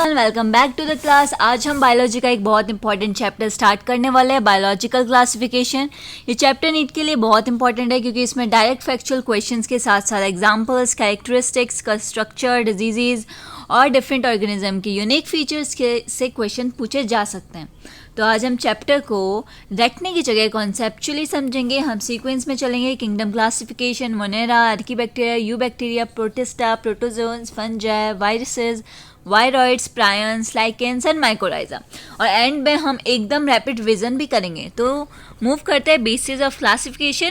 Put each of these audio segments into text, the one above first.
Everyone, welcome back to the class. आज हम biology का एक बहुत इंपॉर्टेंट चैप्टर स्टार्ट करने वाले हैं, बायोलॉजिकल क्लासिफिकेशन। ये चैप्टर नीट के लिए बहुत इंपॉर्टेंट है क्योंकि इसमें डायरेक्ट फैक्चुअल क्वेश्चंस के साथ साथ एग्जांपल्स, कैरेक्टरिस्टिक्स का स्ट्रक्चर, डिजीजेज और डिफरेंट ऑर्गेनिज्म के यूनिक फीचर्स के से क्वेश्चन पूछे जा सकते हैं। तो आज हम चैप्टर को रटने की जगह कॉन्सेप्चुअली समझेंगे। हम सीक्वेंस में चलेंगे, kingdom classification, Monera, archaebacteria, eubacteria, protista, protozoans, fungi, viruses, viroids, prions, lichens and mycorrhiza, और एंड में हम एकदम रैपिड विजन भी करेंगे। तो मूव करते हैं बेसिस ऑफ क्लासिफिकेशन।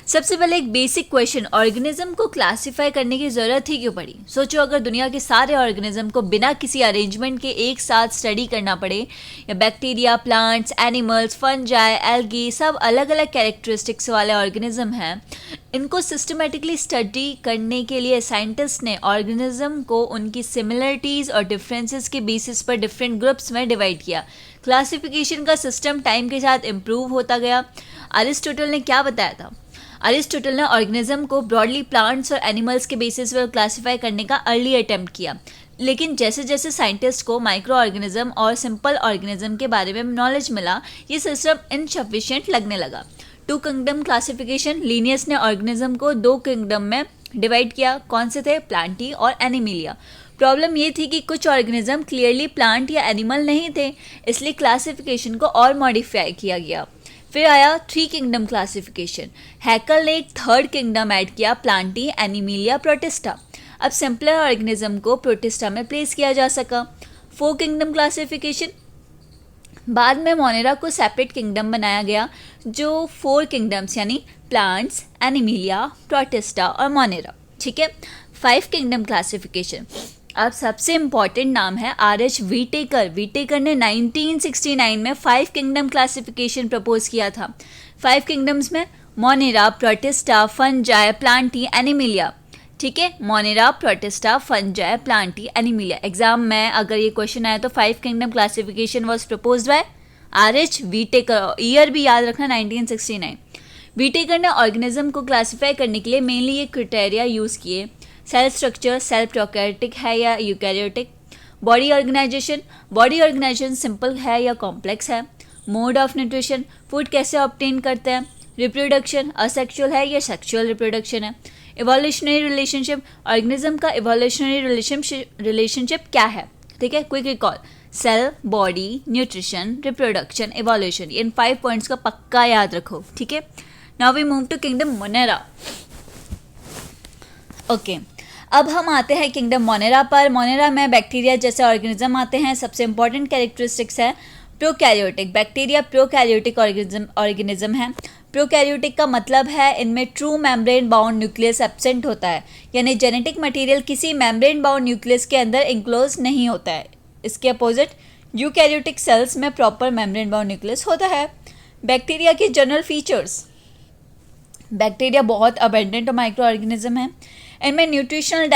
सबसे पहले एक बेसिक क्वेश्चन, ऑर्गेनिज्म को क्लासिफाई करने की ज़रूरत ही क्यों पड़ी? सोचो अगर दुनिया के सारे ऑर्गेनिज्म को बिना किसी अरेंजमेंट के एक साथ स्टडी करना पड़े, या bacteria, plants, animals, fungi, algae, सब अलग अलग कैरेक्टरिस्टिक्स वाले ऑर्गेनिज्म हैं, इनको सिस्टमेटिकली स्टडी करने के लिए साइंटिस्ट ने ऑर्गेनिज्म को उनकी सिमिलरिटीज़ और डिफरेंसेस के बेसिस पर डिफरेंट ग्रुप्स में डिवाइड किया। क्लासिफिकेशन का सिस्टम टाइम के साथ इम्प्रूव होता गया। अरिस्टोटल ने क्या बताया था? अरिस्टोटल ने ऑर्गेनिज्म को ब्रॉडली प्लांट्स और एनिमल्स के बेसिस पर क्लासीफाई करने का अर्ली अटेम्प्ट किया, लेकिन जैसे जैसे साइंटिस्ट को माइक्रो ऑर्गेनिज्म और सिंपल ऑर्गेनिज्म के बारे में नॉलेज मिला, ये सिस्टम इनसफिशिएंट लगने लगा। टू किंगडम क्लासिफिकेशन, लीनियस ने ऑर्गेनिज्म को दो किंगडम में डिवाइड किया। कौन से थे? प्लांटी और एनिमिलिया। प्रॉब्लम ये थी कि कुछ ऑर्गेनिज्म क्लियरली प्लांट या एनिमल नहीं थे, इसलिए क्लासिफिकेशन को और मॉडिफाई किया गया। फिर आया थ्री किंगडम क्लासिफिकेशन। हैकल ने एक थर्ड किंगडम ऐड किया, प्लांटी, एनिमिलिया, प्रोटिस्टा। अब सिंपलर ऑर्गेनिज्म को प्रोटिस्टा में प्लेस किया जा सका। फोर किंगडम क्लासिफिकेशन, बाद में मोनेरा को सेपरेट किंगडम बनाया गया, जो फोर किंगडम्स यानी प्लांट्स, एनिमिलिया, प्रोटिस्टा और मोनेरा। ठीक है। फाइव किंगडम क्लासिफिकेशन, अब सबसे इम्पॉर्टेंट नाम है आर.एच. व्हीटेकर। व्हीटेकर ने 1969 में फाइव किंगडम क्लासिफिकेशन प्रपोज किया था। फाइव किंगडम्स में Monera, Protista, Fungi, Plantae, Animalia. ठीक है, Monera, Protista, Fungi, Plantae, Animalia. Exam में अगर ये क्वेश्चन आया तो five kingdom classification was proposed by R H. Whittaker. Year भी याद रखना, 1969। व्हीटेकर ने ऑर्गेनिज्म को क्लासीफाई करने के लिए मेनली ये क्राइटेरिया यूज़ किए। सेल स्ट्रक्चर, सेल प्रोकैरियोटिक है या यूकैरियोटिक। बॉडी ऑर्गेनाइजेशन सिंपल है या कॉम्प्लेक्स है। मोड ऑफ न्यूट्रिशन, फूड कैसे ऑब्टेन करते हैं। रिप्रोडक्शन, असेक्सुअल है या सेक्सुअल रिप्रोडक्शन है। इवोल्यूशनरी रिलेशनशिप, ऑर्गेनिज्म का इवोल्यूशनरी रिलेशनशिप क्या है। ठीक है, quick recall, cell, body, nutrition, reproduction, evolution. इन 5 पॉइंट्स का पक्का याद रखो। ठीक है। Now we move to kingdom Monera. Okay, अब हम आते हैं किंगडम मोनेरा पर। मोनेरा में बैक्टीरिया जैसे ऑर्गेनिज्म आते हैं। सबसे इंपॉर्टेंट कैरेक्टरिस्टिक्स है प्रोकैरियोटिक। बैक्टीरिया प्रोकैरियोटिक ऑर्गेनिज्म है। प्रोकैरियोटिक का मतलब है इनमें true membrane bound nucleus absent होता है, यानी जेनेटिक मटेरियल किसी मेम्ब्रेन बाउंड न्यूक्लियस के अंदर इंक्लोज नहीं होता है। इसके अपोजिट यूकैरियोटिक सेल्स में प्रॉपर मेम्ब्रेन बाउंड न्यूक्लियस होता है। बैक्टीरिया के जनरल फीचर्स, बैक्टीरिया बहुत अबेंडेंट और माइक्रो ऑर्गेनिज्म है। इनमें न्यूट्रिशनल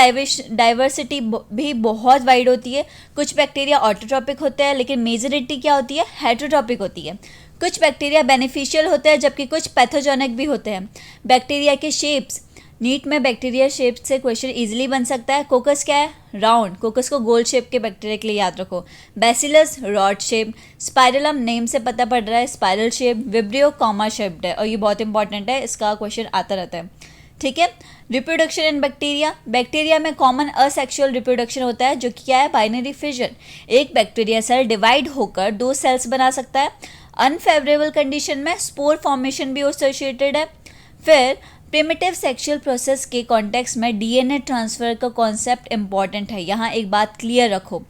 डाइवर्सिटी भी बहुत वाइड होती है। कुछ बैक्टीरिया ऑटोट्रॉपिक होते हैं, लेकिन मेजॉरिटी क्या होती है? हेटरोट्रॉपिक होती है। कुछ बैक्टीरिया बेनिफिशियल होते हैं, जबकि कुछ पैथोजेनिक भी होते हैं। बैक्टीरिया के शेप्स, नीट में बैक्टीरिया शेप से क्वेश्चन इजीली बन सकता है। कोकस क्या है? राउंड। कोकस को गोल शेप के बैक्टीरिया के लिए याद रखो। Bacillus rod shape. Spirillum, name से पता पड़ रहा है spiral shape. Vibrio comma shaped है, और ये बहुत इंपॉर्टेंट है, इसका क्वेश्चन आता रहता है। ठीक है। रिप्रोडक्शन इन बैक्टीरिया, बैक्टीरिया में कॉमन असेक्सुअल रिप्रोडक्शन होता है, जो कि क्या है? Binary fission. एक बैक्टीरिया सेल डिवाइड होकर दो सेल्स बना सकता है। अनफेवरेबल कंडीशन में स्पोर फॉर्मेशन भी एसोसिएटेड है। फिर प्रिमिटिव सेक्सुअल प्रोसेस के कॉन्टेक्स्ट में डीएनए ट्रांसफर का कॉन्सेप्ट इंपॉर्टेंट है। यहाँ एक बात क्लियर रखो,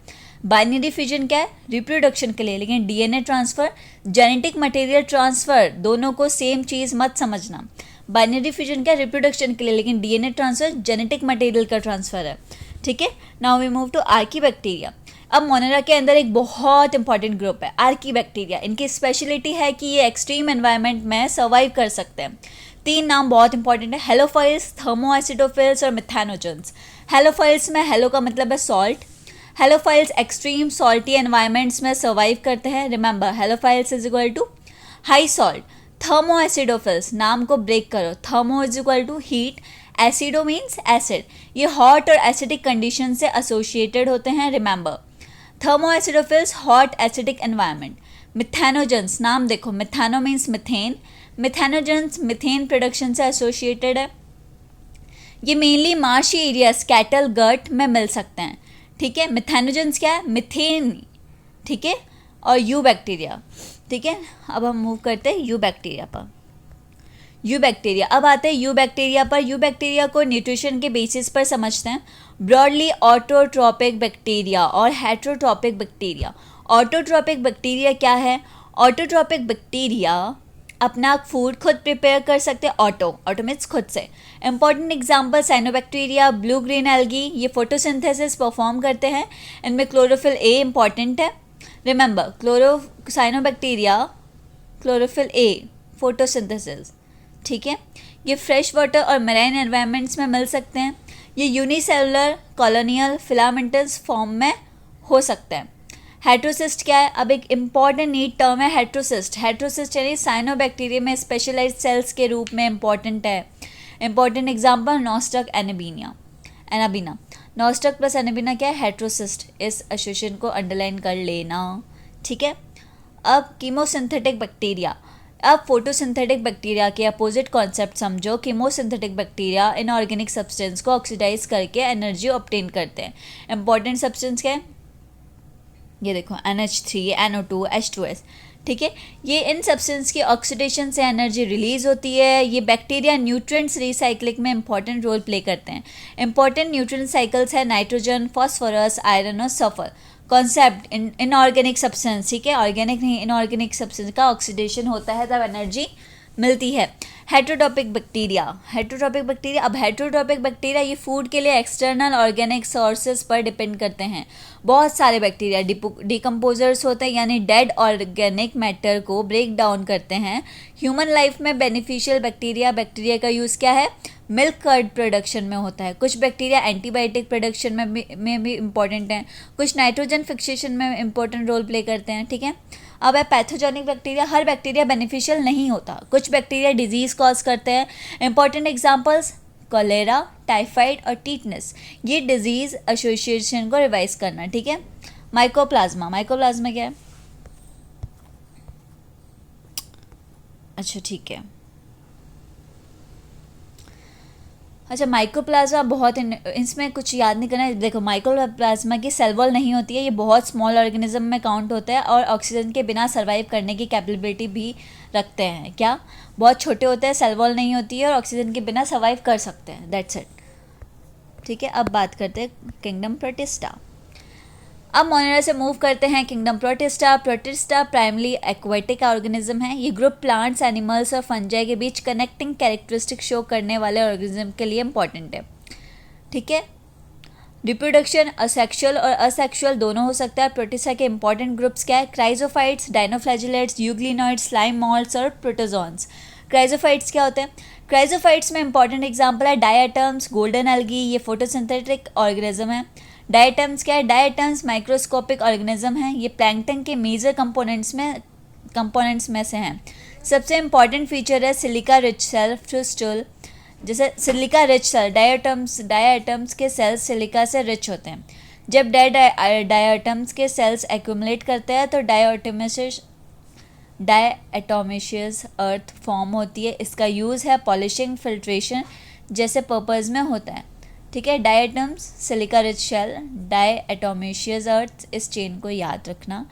बाइनरी फिजन क्या है? रिप्रोडक्शन के लिए, लेकिन DNA transfer, genetic material transfer, दोनों को सेम चीज़ मत समझना। बाइनरी फिजन क्या? रिप्रोडक्शन के लिए, लेकिन डीएनए ट्रांसफर जेनेटिक मटेरियल का ट्रांसफर है। ठीक है। Now we move to archaebacteria. अब मोनेरा के अंदर एक बहुत इंपॉर्टेंट ग्रुप है आर्कीबैक्टीरिया। इनकी स्पेशलिटी है कि ये एक्सट्रीम एनवायरनमेंट में सर्वाइव कर सकते हैं। 3 नाम बहुत इंपॉर्टेंट है, हेलोफाइल्स, थर्मोएसिडोफिल्स और मिथैनोजेंस। हेलोफाइल्स में हेलो का मतलब है salt. Halophiles extreme salty environments में सर्वाइव करते हैं। Remember, halophiles is equal to high salt. Thermoacidophiles, नाम को ब्रेक करो, thermo is equal to heat, acido means acid, ये हॉट और एसिडिक कंडीशन से एसोसिएटेड होते हैं। Remember, thermoacidophiles hot acidic environment. Methanogens, नाम देखो, methano means methane, methanogens methane production से एसोसिएटेड है। ये mainly marshy areas, cattle, gut में मिल सकते हैं। ठीक है, मिथेनोजेंस क्या है, मिथेन, ठीक है, और यू बैक्टीरिया। ठीक है, अब हम मूव करते हैं यू बैक्टीरिया पर। यू बैक्टीरिया, अब आते हैं यू बैक्टीरिया पर। यू बैक्टीरिया को न्यूट्रिशन के बेसिस पर समझते हैं। ब्रॉडली ऑटोट्रोपिक बैक्टीरिया और हेटरोट्रोपिक बैक्टीरिया। ऑटोट्रोपिक बैक्टीरिया क्या है, ऑटोट्रोपिक बैक्टीरिया अपना फूड खुद प्रिपेयर कर सकते हैं। ऑटो मीन्स खुद से। Important example cyanobacteria, blue green algae, ये फोटोसिंथेसिस परफॉर्म करते हैं। इनमें क्लोरोफिल ए इंपॉर्टेंट है। Remember, cyanobacteria, chlorophyll A, photosynthesis. ठीक है, ये फ्रेश वाटर और मैराइन एनवायरनमेंट्स में मिल सकते हैं। ये यूनिसेलुलर, कॉलोनियल, फिलामेंटस फॉर्म में हो सकता है। हेट्रोसिस्ट क्या है, अब एक इम्पॉर्टेंट नीड टर्म है हेट्रोसिस्ट। हेट्रोसिस्ट यानी साइनोबैक्टीरिया में स्पेशलाइज्ड सेल्स के रूप में इंपॉर्टेंट है। Important example Nostoc, Anabaena. Nostoc plus Anabaena क्या है, हेट्रोसिस्ट। इस एसोसिएशन को अंडरलाइन कर लेना। ठीक है, अब कीमोसिंथेटिक बैक्टीरिया। अब फोटोसिंथेटिक बैक्टीरिया के अपोजिट कॉन्सेप्ट समझो। कीमोसिंथेटिक बैक्टीरिया इनऑर्गेनिक सब्सटेंस को ऑक्सीडाइज करके एनर्जी ऑब्टेन करते हैं। इंपॉर्टेंट सब्सटेंस क्या है, ये देखो NH3, NO2, H2S। ठीक है, ये इन सब्सटेंस की ऑक्सीडेशन से एनर्जी रिलीज होती है। ये बैक्टीरिया न्यूट्रिएंट्स रिसाइक्लिंग में इंपॉर्टेंट रोल प्ले करते हैं। इंपॉर्टेंट न्यूट्रिएंट साइकिल्स है नाइट्रोजन, फॉस्फोरस, आयरन और सल्फर। कॉन्सेप्ट इनऑर्गेनिक सब्सटेंस, ठीक है, ऑर्गेनिक नहीं, इनऑर्गेनिक सब्सटेंस का ऑक्सीडेशन होता है तब एनर्जी मिलती है। हेट्रोट्रोपिक बैक्टीरिया, अब हेट्रोट्रोपिक बैक्टीरिया ये फूड के लिए एक्सटर्नल ऑर्गेनिक सोर्सेज पर डिपेंड करते हैं। बहुत सारे बैक्टीरिया डिकम्पोजर्स होते हैं, यानी डेड ऑर्गेनिक मैटर को ब्रेक डाउन करते हैं। ह्यूमन लाइफ में बेनिफिशियल बैक्टीरिया का यूज़ क्या है, मिल्क कर्ड प्रोडक्शन में होता है। कुछ बैक्टीरिया एंटीबायोटिक प्रोडक्शन में भी इम्पॉर्टेंट हैं। कुछ नाइट्रोजन फिक्सेशन में इम्पोर्टेंट रोल प्ले करते हैं। ठीक है, अब है पैथोजेनिक बैक्टीरिया। हर बैक्टीरिया बेनिफिशियल नहीं होता, कुछ बैक्टीरिया डिजीज कॉज करते हैं। इंपॉर्टेंट एग्जांपल्स कॉलेरा, टाइफाइड और टीटनेस। ये डिजीज एसोसिएशन को रिवाइज करना। ठीक है, माइकोप्लाज्मा क्या है, अच्छा ठीक है, अच्छा माइकोप्लाज्मा बहुत इसमें कुछ याद नहीं करना है। देखो, माइकोप्लाज्मा की सेल वॉल नहीं होती है, ये बहुत स्मॉल ऑर्गेनिज्म में काउंट होता है और ऑक्सीजन के बिना सर्वाइव करने की कैपेबिलिटी भी रखते हैं। क्या, बहुत छोटे होते हैं, सेल वॉल नहीं होती है और ऑक्सीजन के बिना सर्वाइव कर सकते हैं, दैट्स इट। ठीक है, अब बात करते हैं किंगडम प्रोटिस्टा। अब मोनेरा से मूव करते हैं kingdom protista. Protista primary aquatic organism है। ये ग्रुप प्लांट्स, एनिमल्स और फंजाई के बीच कनेक्टिंग कैरेक्टरिस्टिक शो करने वाले ऑर्गेनिज्म के लिए इंपॉर्टेंट है। ठीक है, रिप्रोडक्शन असेक्सुअल और असेक्सुअल दोनों हो सकता है। प्रोटिस्टा के इंपॉर्टेंट ग्रुप्स क्या है, chrysophytes, dinoflagellates, euglenoids, slime malts और प्रोटोजोन्स। क्राइजोफाइट्स क्या होते हैं, क्राइजोफाइट्स में इंपॉर्टेंट एग्जाम्पल है डायटम्स, गोल्डन एल्गी, ये फोटोसिंथेटिक ऑर्गेनिज्म है। डायटम्स क्या है, डायटम्स माइक्रोस्कोपिक ऑर्गेनिज्म है, ये प्लैंक्टन के मेजर कंपोनेंट्स में से हैं। सबसे इंपॉर्टेंट फीचर है सिलिका रिच सेल क्रिस्टल। जैसे सिलिका रिच सेल, डायटम्स के सेल्स सिलिका से रिच होते हैं। जब डायटम्स के सेल्स एक्यूमुलेट करते हैं तो डायटोमेशियस अर्थ फॉर्म होती है। इसका यूज़ है पॉलिशिंग, फिल्ट्रेशन जैसे पर्पज़ में होता है। ठीक है, डायटम्स, सिलिका रिच शेल, डायटोमेशियस अर्थ, इस चेन को याद रखना।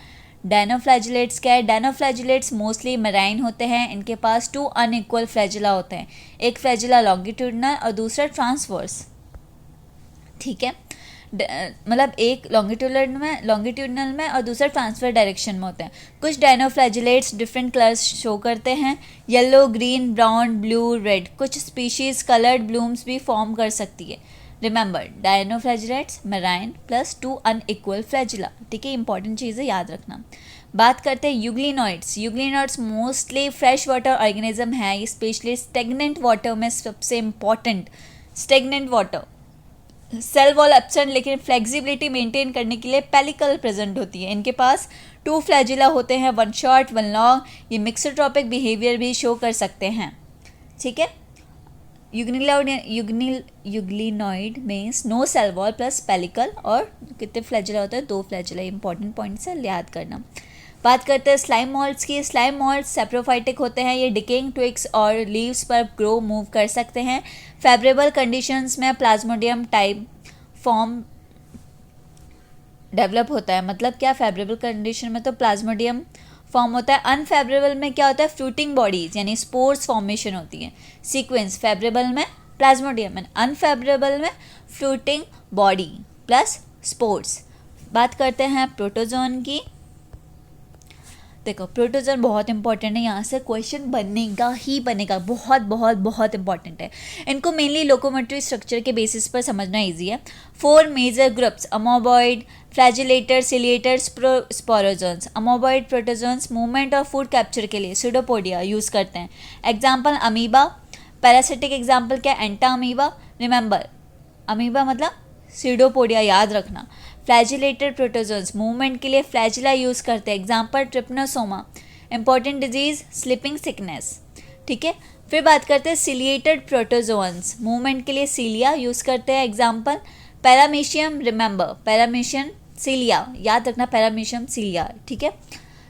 डायनोफ्लैजिलेट्स क्या है, डायनोफ्लैजिलेट्स मोस्टली मराइन होते हैं। इनके पास 2 अनइक्वल फ्लैजिला होते हैं, एक फ्लैजिला लॉन्गिट्यूडनल और दूसरा ट्रांसवर्स। ठीक है, मतलब एक लॉन्गिट्यूडनल में और दूसरा ट्रांसफर डायरेक्शन में होते हैं। कुछ डायनोफ्लैजिलेट्स डिफरेंट कलर्स शो करते हैं, yellow, green, brown, blue, red. कुछ स्पीशीज कलर्ड ब्लूम्स भी फॉर्म कर सकती है। Remember, dinoflagellates marine plus 2 unequal flagella. ठीक है, इंपॉर्टेंट चीज़ें याद रखना। बात करते हैं euglenoids mostly fresh water organism है। ये स्पेशली स्टेगनेंट वाटर में सबसे important, stagnant water cell wall absent लेकिन फ्लेक्सिबिलिटी मेंटेन करने के लिए पेलिकल प्रेजेंट होती है। इनके पास 2 फ्लैजिला होते हैं, 1 शॉर्ट 1 लॉन्ग। ये मिक्सोट्रॉपिक बिहेवियर भी शो कर सकते हैं। ठीक है, euglenoid means no cell wall plus pellicle, और कितने फ्लैजेला होता है, 2 फ्लैजेला, इंपॉर्टेंट पॉइंट्स है, याद करना। बात करते हैं स्लाइम मॉल्ट्स की। स्लाइम मॉल्ट्स सेप्रोफाइटिक होते हैं, ये डिकेइंग ट्विग्स और लीव्स पर ग्रो मूव कर सकते हैं। फेवरेबल कंडीशंस में प्लाज्मोडियम टाइप फॉर्म डेवलप होता है। मतलब क्या, फेवरेबल कंडीशन में तो प्लाज्मोडियम फॉर्म होता है। अनफेवरेबल में क्या होता है, फ्रूटिंग बॉडीज यानी स्पोर्स फॉर्मेशन होती है। सीक्वेंस, फेवरेबल में प्लाज्मोडियम एंड अनफेवरेबल में फ्रूटिंग बॉडी प्लस स्पोर्स। बात करते हैं प्रोटोजोन की। देखो प्रोटोजोन बहुत इंपॉर्टेंट है, यहाँ से क्वेश्चन बनेगा ही बनेगा, बहुत बहुत बहुत इंपॉर्टेंट है। इनको मेनली लोकोमोटरी स्ट्रक्चर के बेसिस पर समझना इजी है। 4 major groups, amoeboid, flagellated, ciliated, sporozoans. Amoeboid protozoans movement और फूड कैप्चर के लिए सूडोपोडिया यूज़ करते हैं। Example amoeba. पैरासिटिक एग्जाम्पल क्या, एंटा अमीबा। रिमेंबर अमीबा मतलब सूडोपोडिया, याद रखना। फ्लैजिलेटेड प्रोटोजोन्स मूवमेंट के लिए फ्लैजिला यूज़ करते हैं। Example trypanosoma. Important disease sleeping sickness, ठीक है। फिर बात करते हैं सिलिएटेड प्रोटोजोन्स, मूवमेंट के लिए सीलिया यूज़ करते हैं। एग्जाम्पल पैरामीशियम, रिमेंबर पैरामीशियम सीलिया, याद रखना पैरामीशियम सीलिया, ठीक है।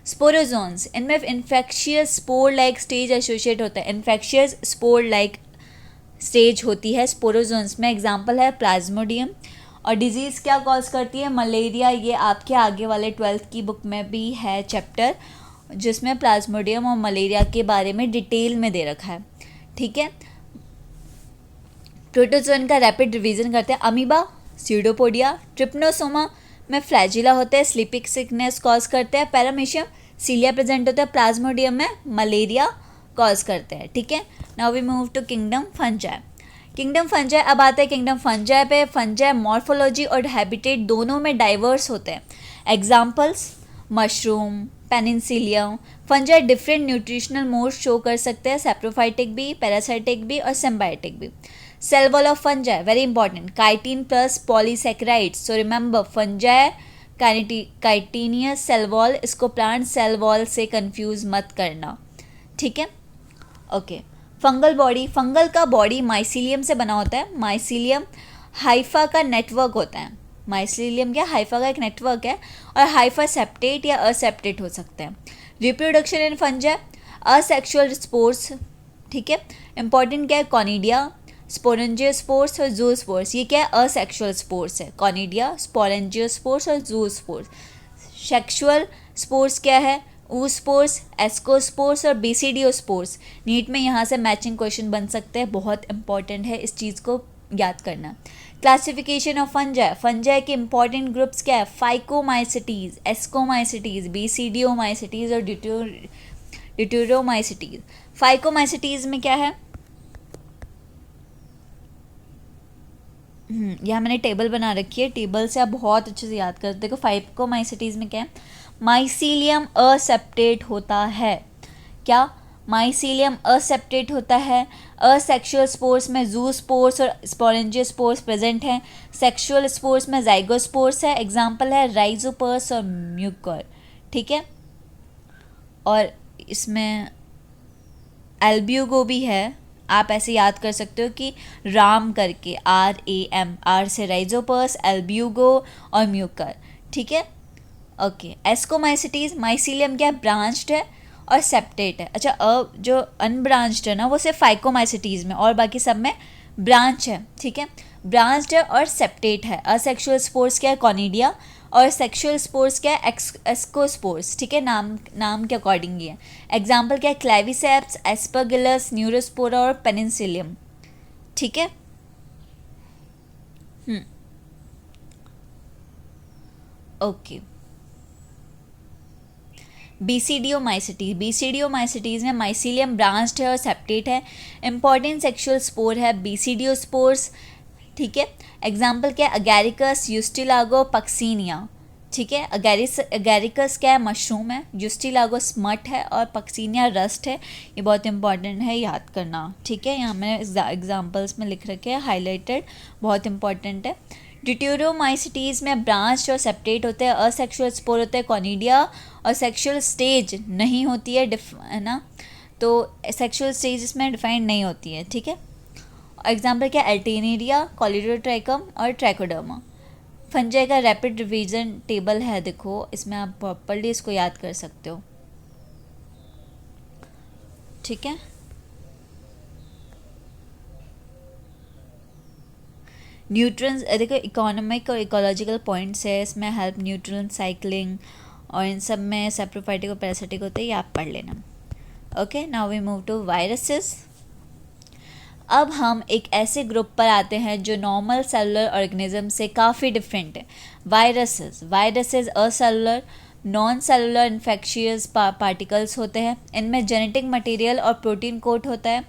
स्पोरोजोन्स, इनमें infectious spore like stage associate होता है। इन्फेक्शियस स्पोर लाइक स्टेज होती है स्पोरोजोन्स में। एग्जाम्पल है प्लाज्मोडियम। और डिजीज़ क्या कॉज करती है, मलेरिया। ये आपके आगे वाले 12th की बुक में भी है चैप्टर, जिसमें प्लाज्मोडियम और मलेरिया के बारे में डिटेल में दे रखा है, ठीक है। प्रोटोजोन का रैपिड रिवीजन करते हैं। अमीबा स्यूडोपोडिया, ट्रिप्नोसोमा में फ्लैजिला होते हैं, स्लीपिंग सिकनेस कॉज करते हैं। पैरामीशियम सीलिया प्रेजेंट होता है। प्लाज्मोडियम में मलेरिया कॉज करते हैं, ठीक है। Now we move to kingdom fungi. Kingdom fungi, अब आता है किंगडम फंजाई पे। फंजाई मॉर्फोलॉजी और हैबिटेट दोनों में डाइवर्स होते हैं। Examples mushroom, penicillium. Fungi different nutritional modes show कर सकते हैं, सेप्रोफाइटिक भी, पैरासाइटिक भी और सिम्बायोटिक भी। Cell wall of fungi very important, chitin plus polysaccharides. So remember fungi chitinous cell wall, इसको प्लांट सेल वॉल से कंफ्यूज मत करना, ठीक है। Okay, fungal body. फंगल का बॉडी माइसीलियम से बना होता है। माइसीलियम हाइफा का नेटवर्क होता है। माइसीलियम क्या, हाइफा का एक नेटवर्क है। और हाइफा सेप्टेट या असेप्टेट हो सकते हैं। Reproduction in fungi, asexual spores, ठीक है। इंपॉर्टेंट क्या है, कॉनिडिया, स्पोरेंजियोस्पोर्स और जूस्पोर्स। ये क्या है, असेक्सुअल स्पोर्स है। कॉनिडिया, स्पोरेंजियोस्पोर्स और जूस्पोर्स। सेक्सुअल स्पोर्स क्या है, ऊस्पोर्स, एस्कोस्पोर्स और बेसिडियोस्पोर्स। नीट में यहाँ से मैचिंग क्वेश्चन बन सकते हैं, बहुत इंपॉर्टेंट है, इस चीज़ को याद करना। Classification of fungi. फंजाई के इंपॉर्टेंट ग्रुप्स क्या है, फाइकोमाइसिटीज, एस्कोमाइसिटीज, बेसिडियोमाइसिटीज और ड्यूटेरोमाइसिटीज। फाइकोमाइसिटीज में क्या है, यहाँ मैंने टेबल बना रखी है, टेबल से आप बहुत अच्छे से याद कर। देखो फाइकोमाइसिटीज में क्या है, माइसीलियम असेप्टेट होता है। क्या, माइसीलियम असेप्टेट होता है। असेक्सुअल स्पोर्स में जूस्पोर्स और स्पोरेंजियोस्पोर्स प्रेजेंट हैं। सेक्सुअल स्पोर्स में जाइगोस्पोर्स है। एग्जाम्पल है राइजोपर्स और म्यूकर, ठीक है। और इसमें एल्ब्यूगो भी है, आप ऐसे याद कर सकते हो कि राम करके, RAM, आर से राइजोपर्स, एल्ब्यूगो और म्यूकर, ठीक है। ओके, एस्कोमाइसिटीज, माइसीलियम क्या, ब्रांच्ड है और सेप्टेट है। अच्छा, जो अनब्रांच्ड है ना, वो सिर्फ फाइकोमाइसिटीज में, और बाकी सब में ब्रांच है, ठीक है। ब्रांच्ड है और सेप्टेट है। असेक्सुअल स्पोर्स क्या है, कॉनिडिया, और सेक्सुअल स्पोर्स क्या है, एस्कोस्पोर्स, ठीक है। नाम के अकॉर्डिंग ही है। एग्जाम्पल क्या है, क्लेविसेप्स, एस्परगिलस, न्यूरोस्पोरा और पेनिसिलियम, ठीक है। ओके, बीसीडियोमाइसिटीज में माइसीलियम ब्रांच्ड है और सेप्टेट है। इंपॉर्टेंट सेक्सुअल स्पोर है बीसीडियोस्पोर्स, ठीक है। एग्जाम्पल क्या है, अगैरिकस, यूस्टिलागो, पक्सीनिया, ठीक है। अगैरिकस क्या है, मशरूम है। यूस्टिलागो स्मट है और पक्सीनिया रस्ट है। ये बहुत इंपॉर्टेंट है, याद करना, ठीक है। यहाँ मैंने एग्जाम्पल्स में लिख रखे हैं, हाईलाइटेड, बहुत इंपॉर्टेंट है। ड्यूटेरोमाइसिटीज में ब्रांच और सेप्टेट होते हैं। असेक्सुअल स्पोर होते हैं, कॉनिडिया, और सेक्सुअल स्टेज नहीं होती है ना, तो सेक्सुअल स्टेज इसमें डिफाइंड नहीं होती है, ठीक है। एग्जाम्पल क्या, एल्टेनेरिया, कॉलिडोट्राइकम और ट्राइकोडर्मा। फंजाई का रैपिड रिवीजन टेबल है, देखो इसमें आप प्रॉपर्ली इसको याद कर सकते हो, ठीक है। न्यूट्रंस देखो, इकोनॉमिक और इकोलॉजिकल पॉइंट्स है इसमें, हेल्प न्यूट्रन साइकिलिंग, और इन सब में सेप्रोफाइटिक और पैरासिटिक होते हैं, ये आप पढ़ लेना। Okay, now we move to viruses. अब हम एक ऐसे ग्रुप पर आते हैं जो नॉर्मल सेलुलर ऑर्गेनिज्म से काफ़ी डिफरेंट है। Viruses acellular non cellular infectious particles होते हैं। इनमें जेनेटिक मटेरियल और प्रोटीन कोट होता है।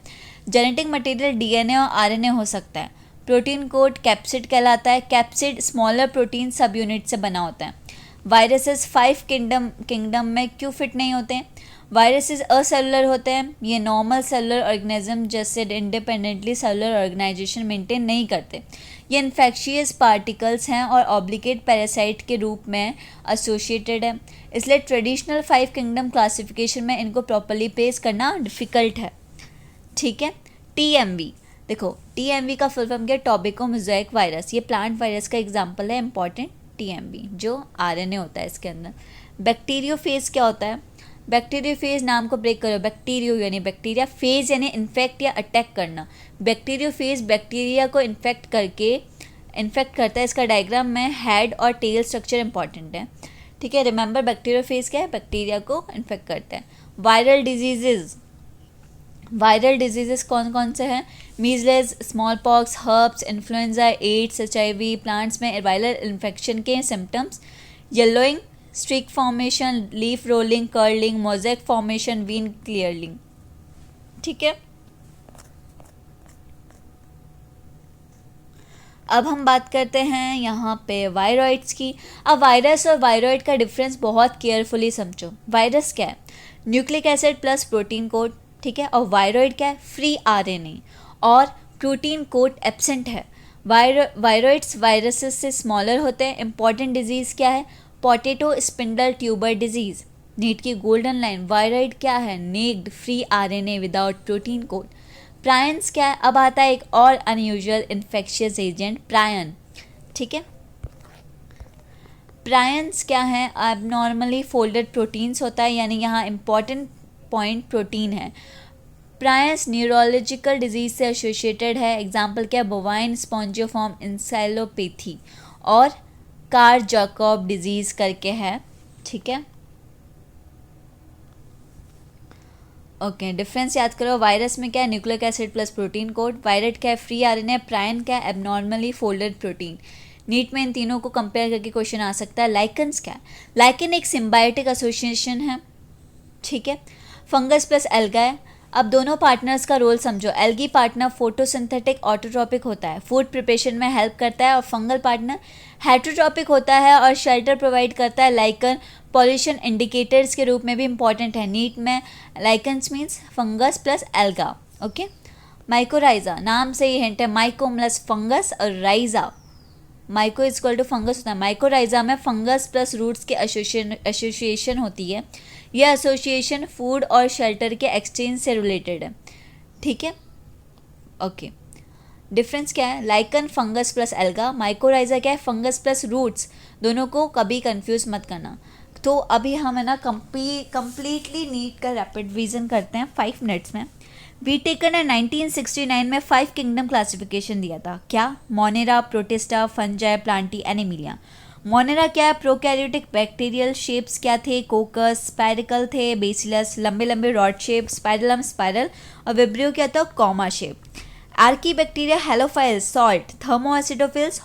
जेनेटिक मटेरियल डीएनए और आरएनए हो सकता है। प्रोटीन कोट कैप्सिड कहलाता है। Capsid smaller protein subunit से बना होता है। वायरसेस 5 किंगडम में क्यों फिट नहीं होते हैं? वायरसेस असेलुलर होते हैं, ये नॉर्मल सेलुलर ऑर्गेनिज्म जैसे इंडिपेंडेंटली सेलुलर ऑर्गेनाइजेशन मेंटेन नहीं करते। ये इन्फेक्शियस पार्टिकल्स हैं और ऑब्लिगेट पैरासाइट के रूप में एसोसिएटेड है, इसलिए ट्रेडिशनल 5 किंगडम क्लासिफिकेशन में इनको प्रॉपर्ली प्लेस करना डिफ़िकल्ट है, ठीक है। टीएमवी, देखो टीएमवी का फुल फॉर्म क्या, टोबैको मोज़ेक वायरस, ये प्लांट वायरस का एग्जाम्पल है इंपॉर्टेंट। टीएमवी जो आरएनए होता है इसके अंदर। बैक्टीरियोफेज क्या होता है? बैक्टीरियोफेज नाम को ब्रेक करो, बैक्टीरियो यानी बैक्टीरिया, फेज यानी इन्फेक्ट या अटैक करना। बैक्टीरियोफेज बैक्टीरिया को इन्फेक्ट करता है। इसका डायग्राम में हेड और टेल स्ट्रक्चर इंपॉर्टेंट है, ठीक है। रिमेंबर बैक्टीरियोफेज क्या है, बैक्टीरिया को इन्फेक्ट करता है। वायरल डिजीजेस कौन कौन से हैं? Measles, small pox, herpes, influenza, AIDS, HIV. Plants में वायरल इन्फेक्शन के symptoms, yellowing, streak formation, leaf rolling, curling, mosaic formation, vein clearing, ठीक है। अब हम बात करते हैं यहाँ पे वायरॉइड्स की। अब वायरस और वायरॉइड का डिफरेंस बहुत केयरफुली समझो। वायरस क्या है? Nucleic acid plus protein coat, ठीक है। और वायरॉइड क्या है? फ्री आरएनए और प्रोटीन कोड एब्सेंट है। वायरॉइड्स वायरसेस से स्मॉलर होते हैं। इंपॉर्टेंट डिजीज़ क्या है? Potato spindle tuber disease. NEET की गोल्डन लाइन, वायरॉइड क्या है? Naked free RNA without protein coat. Prions क्या है? अब आता है एक और अनयूजुअल इन्फेक्शियस एजेंट, प्रायन, ठीक है। प्रायंस क्या है? एबनॉर्मली फोल्डेड प्रोटीन्स होता है, यानी यहाँ इंपॉर्टेंट पॉइंट प्रोटीन है। प्रायंस न्यूरोलॉजिकल डिजीज से एसोसिएटेड है। एग्जाम्पल क्या है? बोवाइन स्पॉन्जियोफॉर्म इंसेलोपैथी और कार जैकब डिजीज करके है, ठीक है। ओके, डिफरेंस याद करो। वायरस में क्या है? Nucleic acid plus protein code. Virus क्या है? Free RNA. प्रायन क्या है? Abnormally folded protein. नीट में इन तीनों को कंपेयर करके क्वेश्चन आ सकता है। लाइकन्स क्या है? लाइकन एक सिम्बायोटिक एसोसिएशन है, ठीक है। फंगस प्लस एल्गा है। अब दोनों पार्टनर्स का रोल समझो। एल्गी पार्टनर फोटोसिंथेटिक ऑटोट्रॉपिक होता है, फूड प्रिपरेशन में हेल्प करता है, और फंगल पार्टनर हेटरोट्रॉपिक होता है और शेल्टर प्रोवाइड करता है। लाइकन पॉल्यूशन इंडिकेटर्स के रूप में भी इंपॉर्टेंट है। नीट में lichens means fungus plus alga, okay. Mycorrhiza, नाम से ही हिंट है, माइको प्लस फंगस और rhiza, myco is equal to fungus होता है। माइकोराइजा में फंगस प्लस रूट्स के एसोसिएशन होती है। यह एसोसिएशन फूड और शेल्टर के एक्सचेंज से रिलेटेड है, ठीक है, ओके। डिफरेंस क्या है? Lichen fungus plus alga, mycorrhiza क्या है? Fungus plus roots. दोनों को कभी कंफ्यूज मत करना। तो अभी हम है ना कंप्लीटली नीट का रैपिड रिवीजन करते हैं 5 मिनट्स में। वीटेकर ने 1969 में 5 किंगडम क्लासिफिकेशन दिया था। क्या? Monera, Protista, Fungi, Plantae, Animalia. Monera क्या है? Prokaryotic bacterial. शेप्स क्या थे? कोकस, स्पायरिकल थे, बेसिलस, लंबे लंबे रॉड शेप, स्पाइरलम स्पाइरल, और विब्रियो क्या था? Comma shape. Archie bacteria, halophiles, salt, thermo acidophils,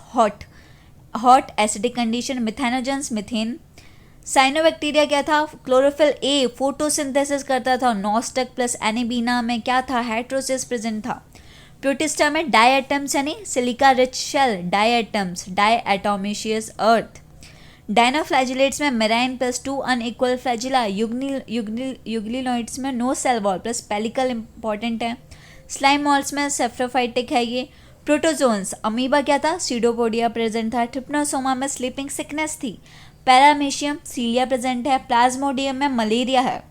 hot acidic condition, methanogens, methane. Cyanobacteria क्या था? क्लोरोफिल ए, फोटोसिंथेसिस करता था। नॉस्टक प्लस एनीबीना में क्या था? हेट्रोसिस प्रेजेंट था। प्रोटिस्टा में डायएटम्स यानी silica rich shell, diatoms, diatomaceous earth. Dinoflagellates में marine plus 2 unequal flagella. Euglenoids में no cell wall plus pellicle important है। स्लाइम मॉल्स में सेफ्रोफाइटिक है ये। प्रोटोजोन्स, अमीबा क्या था? सीडोपोडिया प्रेजेंट था। ट्रिप्नोसोमा में स्लीपिंग सिकनेस थी। पैरामीशियम, सीलिया प्रेजेंट है। प्लाज्मोडियम में मलेरिया है।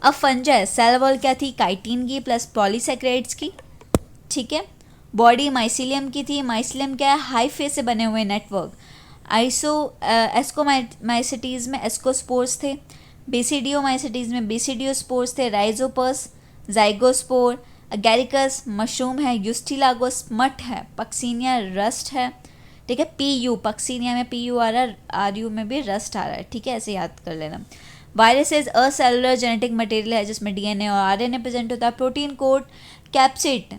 अब फंजाई, सेल वॉल क्या थी? काइटिन की प्लस पॉलीसेक्राइड्स की, ठीक है। बॉडी माइसीलियम की थी। माइसीलियम क्या है, हाइफे से बने हुए नेटवर्क। एस्कोमाइसिटीज़ में एस्कोस्पोर्स थे। बेसिडियोमाइसिटीज़ में बेसिडियोस्पोर्स थे। Rhizopus zygospore. अगैरिकस मशरूम है। यूस्टिलागोस मट है। पक्सीनिया रस्ट है। ठीक है, पीयू पक्सीनिया में पीयू आ रहा है, आरयू में भी रस्ट आ रहा है। ठीक है, ऐसे याद कर लेना। वायरसेस असेलुलर जेनेटिक मटेरियल है जिसमें डीएनए और आरएनए प्रेजेंट होता है। प्रोटीन कोड कैप्सिड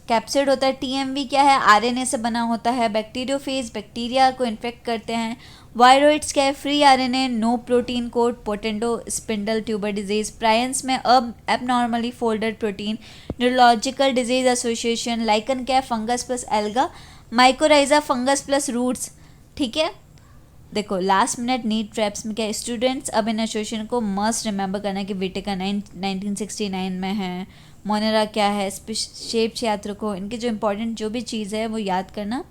कैप्सिड होता है। टीएमवी क्या है, आरएनए से बना होता है। बैक्टीरियोफेज बैक्टीरिया को इन्फेक्ट करते हैं। वायरोइड्स क्या है, free RNA no protein coat. Potato spindle tuber disease. Prions में अब abnormally folded protein. Neurological disease association. Lichen क्या है, fungus plus alga. Mycorrhiza fungus plus roots. ठीक है, देखो लास्ट मिनट नीट ट्रैप्स में क्या, स्टूडेंट्स अब इन एसोसिएशन को मस्ट रिमेंबर करना कि विटेका 1969 में है। मोनेरा क्या है, शेप छात्र को, इनके जो इंपॉर्टेंट जो भी चीज़ है वो याद करना।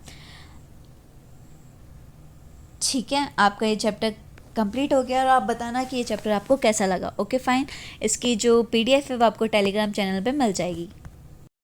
ठीक है, आपका ये चैप्टर कंप्लीट हो गया और आप बताना कि ये चैप्टर आपको कैसा लगा। ओके फाइन, इसकी जो पीडीएफ है वो आपको टेलीग्राम चैनल पे मिल जाएगी।